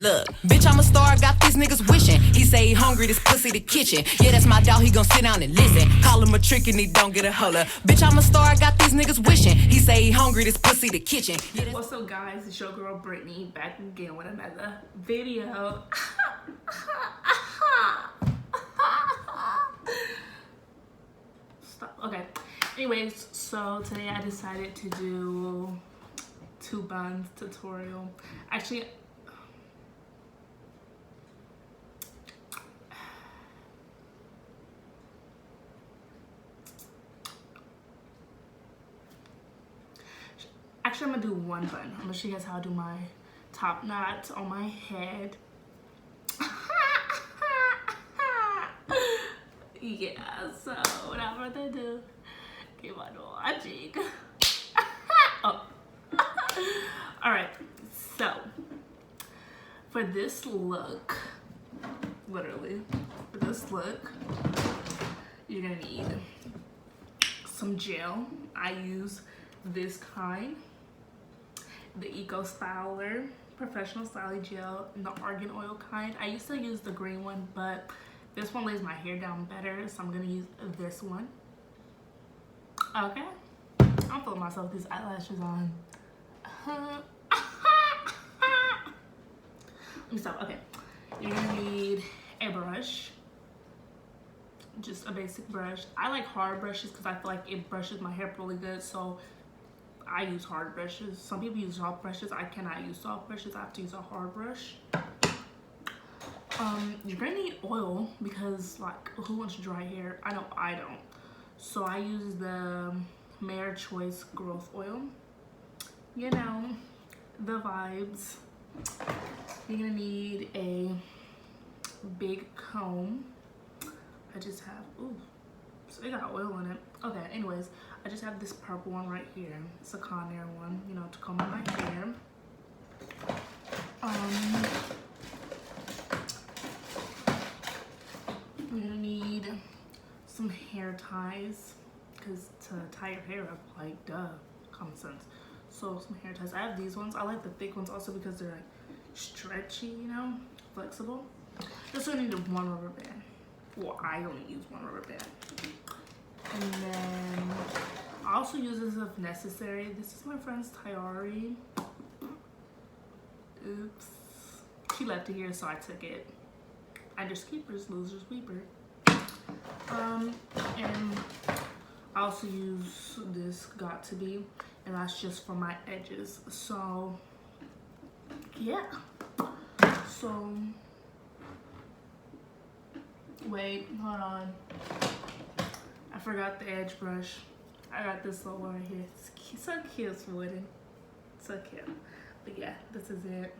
Look, bitch, I'm a star, got these niggas wishing. He say he hungry, this pussy the kitchen. Yeah, that's my dog, he gon' sit down and listen. Call him a trick and he don't get a holler. Bitch, I'm a star, got these niggas wishing. He say he hungry, this pussy the kitchen. Yeah, what's up, guys? It's your girl Brittney back again with another video. Stop. Okay. Anyways, so today I decided to do 2 buns tutorial. Actually, I'm gonna do 1 bun. I'm gonna show you guys how I do my top knots on my head. Yeah, so without further ado, keep on watching. Oh. Alright, so for this look, literally, for this look, you're gonna need some gel. I use this kind, the Eco Styler Professional Styling Gel in the argan oil kind. I used to use the green one, but this one lays my hair down better, so I'm gonna use this one. Okay, I'm putting myself these eyelashes on. Let me stop. Okay, you're gonna need a brush, just a basic brush. I like hard brushes because I feel like it brushes my hair really good, so I use hard brushes. Some people use soft brushes. I cannot use soft brushes. I have to use a hard brush. You're gonna need oil because, like, who wants dry hair? I know I don't. So I use the Mare Choice Growth Oil. You know, the vibes. You're gonna need a big comb. I just have, ooh, so it got oil in it. Okay, anyways, I just have this purple one right here. It's a Conair one, you know, to comb my hair. You're gonna need some hair ties, because to tie your hair up, like, duh, common sense. So some hair ties. I have these ones. I like the thick ones also because they're like stretchy, you know, flexible. Just gonna need 1 rubber band. Well, I only use 1 rubber band. And then I also use this if necessary. This is my friend's tyiari. Oops. She left it here, so I took it. Finders keepers, losers weeper. And I also use this Got To Be, and that's just for my edges. So yeah. So wait, hold on. I forgot the edge brush. I got this little one right here. It's cute, so cute, it's wooden. So cute. But yeah, this is it.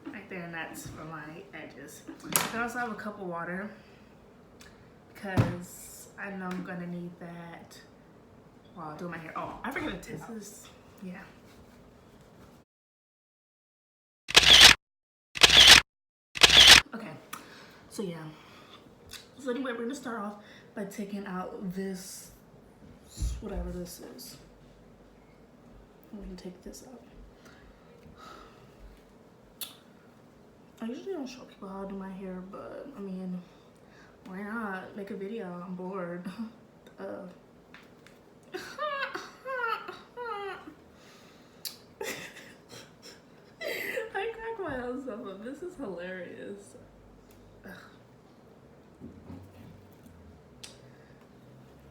Right there, and that's for my edges. I also have a cup of water because I know I'm gonna need that while doing my hair. Oh, I forgot to test this. Yeah. Okay, so yeah. So anyway, we're gonna start off by taking out this, whatever this is. I'm gonna take this out. I usually don't show people how to do my hair, but I mean, why not make a video? I'm bored. I crack my own stuff up. This is hilarious.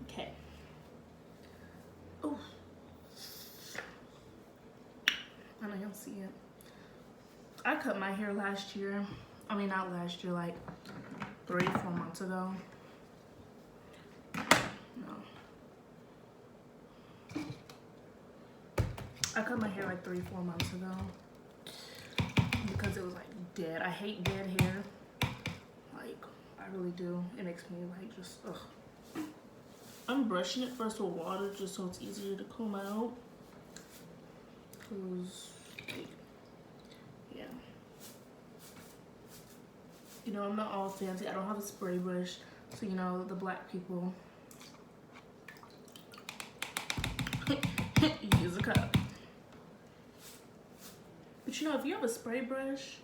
Okay. Oh, I know y'all see it. I cut my hair last year. I mean, not last year, like 3-4 months ago. No. I cut my hair like 3-4 months ago because it was like dead. I hate dead hair. Like, I really do. It makes me like just, ugh. I'm brushing it first with water just so it's easier to comb out. Cause, like, yeah. You know, I'm not all fancy. I don't have a spray brush. So, you know, the black people use a cup. But you know, if you have a spray brush,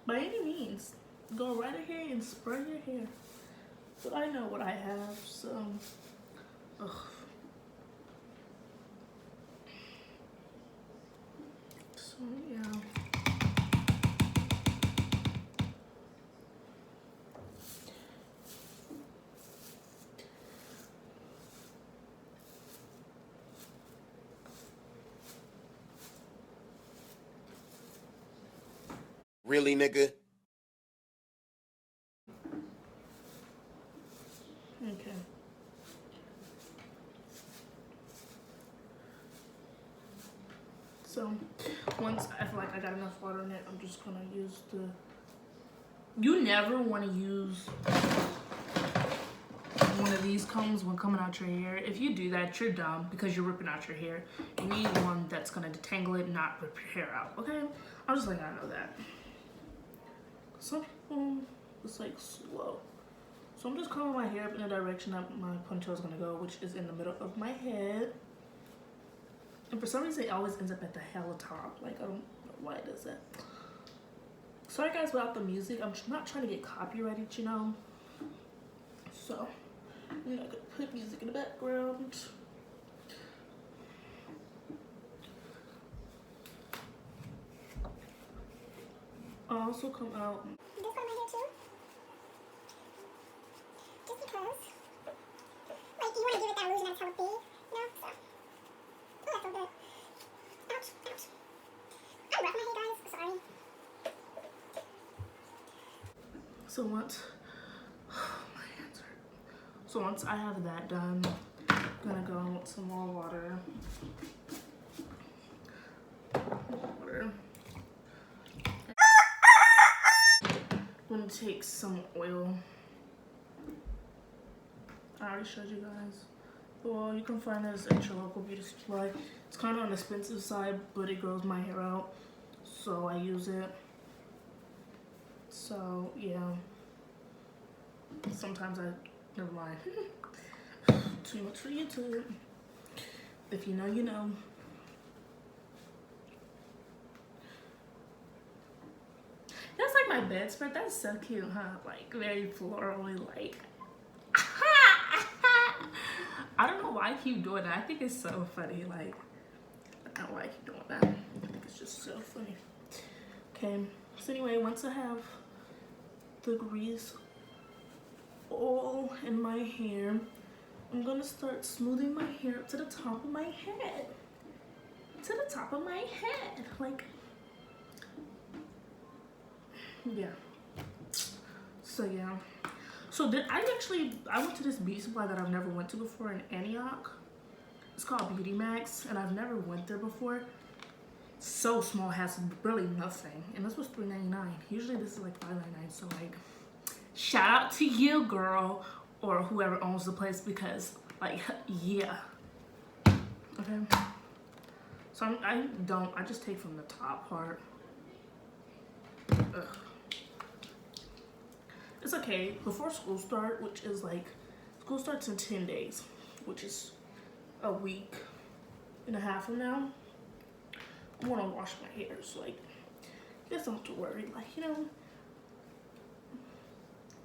by any means, go right ahead and spray your hair. But I know what I have, so, ugh. So, yeah. Really, nigga? Okay. So, once I feel like I got enough water in it, I'm just gonna use the... You never want to use one of these combs when coming out your hair. If you do that, you're dumb because you're ripping out your hair. You need one that's gonna detangle it, not rip your hair out, okay? I'm just letting you know that. Some people, it's like slow. So I'm just combing my hair up in the direction that my ponytail is gonna go, which is in the middle of my head. And for some reason, it always ends up at the hella top. Like, I don't know why it does that. Sorry guys about the music. I'm not trying to get copyrighted, you know. So, I'm not gonna put music in the background. I'll also come out. This one right here too. Just because, like, you want to give it that illusion that's how it be, you know? So, oh, that felt good. Ouch, ouch. I rough my hair, guys. Sorry. So once, my hands hurt. So once I have that done, I'm gonna go with some more water. I'm gonna take some oil. I already showed you guys. Well, you can find this at your local beauty supply. It's kind of on the expensive side, but it grows my hair out, so I use it. So yeah, sometimes never mind. Too much for YouTube. If you know, you know. That's like my bedspread. That's so cute, huh? Like very florally, like. I don't know why I keep doing that. I think it's so funny. Like, I don't know why I keep doing that. I think it's just so funny. Okay. So anyway, once I have the grease all in my hair, I'm gonna start smoothing my hair up to the top of my head. To the top of my head. Like, yeah. So yeah. So I went to this beauty supply that I've never went to before in Antioch. It's called Beauty Max, and I've never went there before. So small, has really nothing, and this was $3.99. Usually this is like $5.99. So like, shout out to you, girl, or whoever owns the place, because like, yeah. Okay. So I just take from the top part. Ugh. It's okay, before school start, which is like, school starts in 10 days, which is a week and a half from now. I want to wash my hair, so like, you guys don't have to worry, like, you know.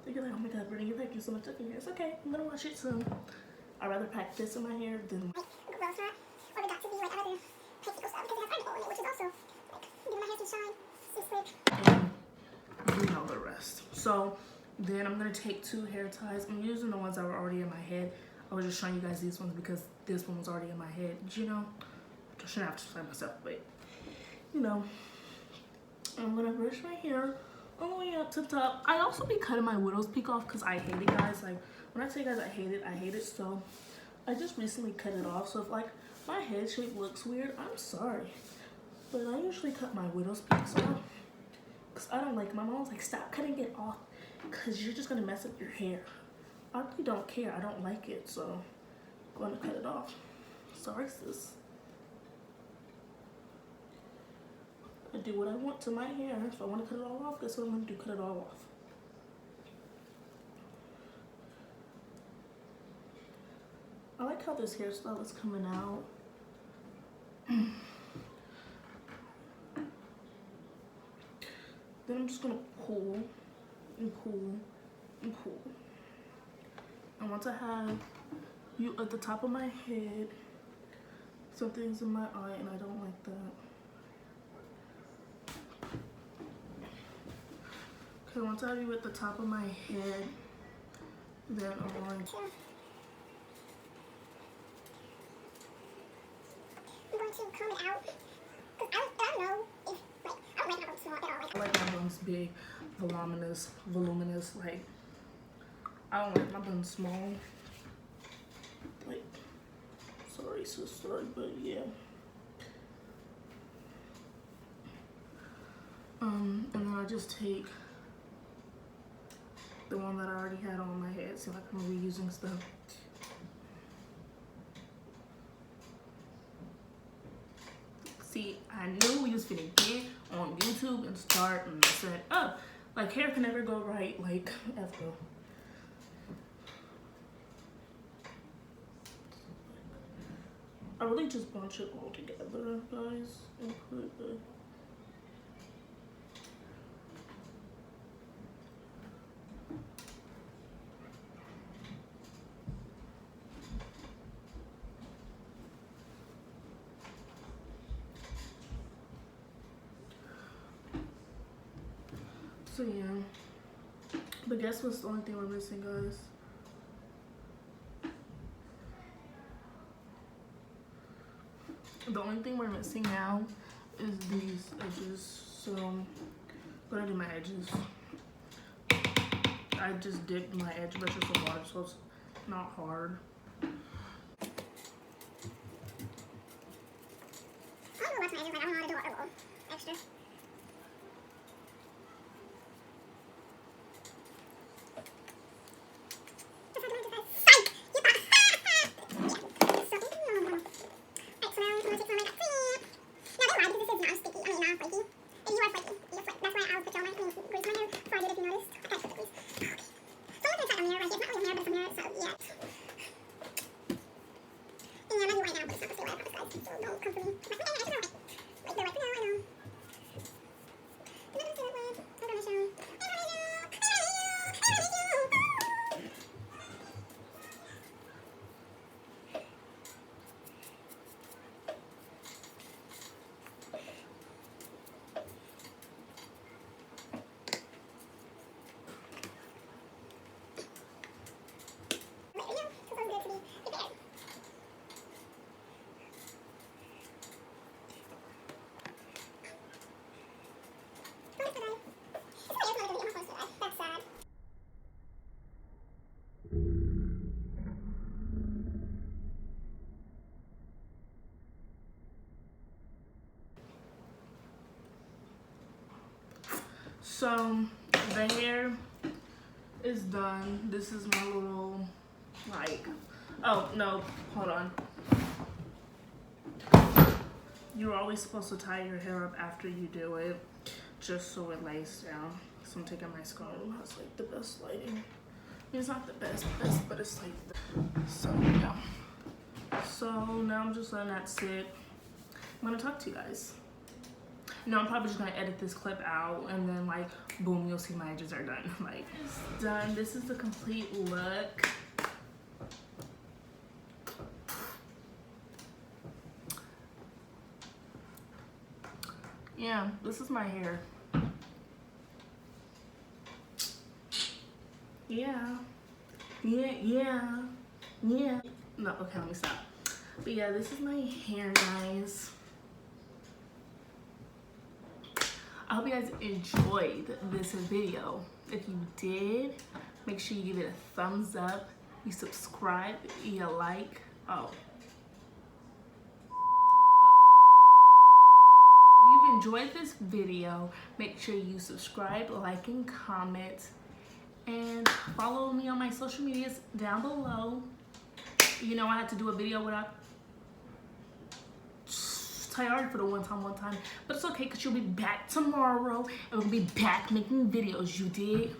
You're like, oh my god, Brittany, you're packing so much up in here. It's okay, I'm gonna wash it soon. I'd rather pack this in my hair than Like, gross, right? Or the Dr. B, like, I rather paint the stuff because it has article in it, which is also, like, giving my hair some shine, some slick. and you know the rest. So then I'm gonna take 2 hair ties. I'm using the ones that were already in my head. I was just showing you guys these ones because this one was already in my head, you know. I shouldn't have to explain myself, but you know. I'm gonna brush my hair all the way up to the top. I also be cutting my widow's peak off because I hate it, guys. Like, when I tell you guys I hate it. So I just recently cut it off. So if like my head shape looks weird, I'm sorry. But I usually cut my widow's peaks off because I don't like it. My mom's like, stop cutting it off because you're just gonna mess up your hair. I really don't care. I don't like it, so I'm gonna cut it off. Sorry, sis. I do what I want to my hair. If I want to cut it all off, that's what I'm gonna do. Cut it all off. I like how this hairstyle is coming out. Then I'm just gonna pull and pull and pull. And once I have you at the top of my head, something's in my eye and I don't like that. Okay, once I have you at the top of my head, then I'm going to... I'm going to comb it out. Because I don't know if, like, I don't like my bones small at all. I like my buns big, voluminous, like, I don't like my buns small. Like, sorry sister, but yeah. And then I just take the one that I already had on my head, so like I'm reusing stuff. See, I knew we was finna get on YouTube and start messing it up. Like, hair can never go right, like, ever. I really just bunch it all together, guys, and put the... So yeah, but guess what's the only thing we're missing, guys? The only thing we're missing now is these edges. So I'm gonna do my edges. I just dipped my edge brushes in water, so it's not hard. I don't know what's my edges, but I don't know how to do it a little extra. So the hair is done. This is my little, like, oh no, hold on. You're always supposed to tie your hair up after you do it, just so it lays down. So I'm taking my scarf. It's like the best lighting. It's not the best, but it's like so yeah. So now I'm just letting that sit. I'm gonna talk to you guys. No, I'm probably just gonna edit this clip out and then like boom, you'll see my edges are done. Like, it's done. This is the complete look. Yeah, this is my hair. Yeah. No, okay, let me stop. But yeah, this is my hair, guys. I hope you guys enjoyed this video. If you did, make sure you give it a thumbs up, you subscribe, you like. Oh. If you've enjoyed this video, make sure you subscribe, like, and comment. And follow me on my social medias down below. You know, I had to do a video without tyiari for the one time, but it's okay because you'll be back tomorrow and we'll be back making videos. You did.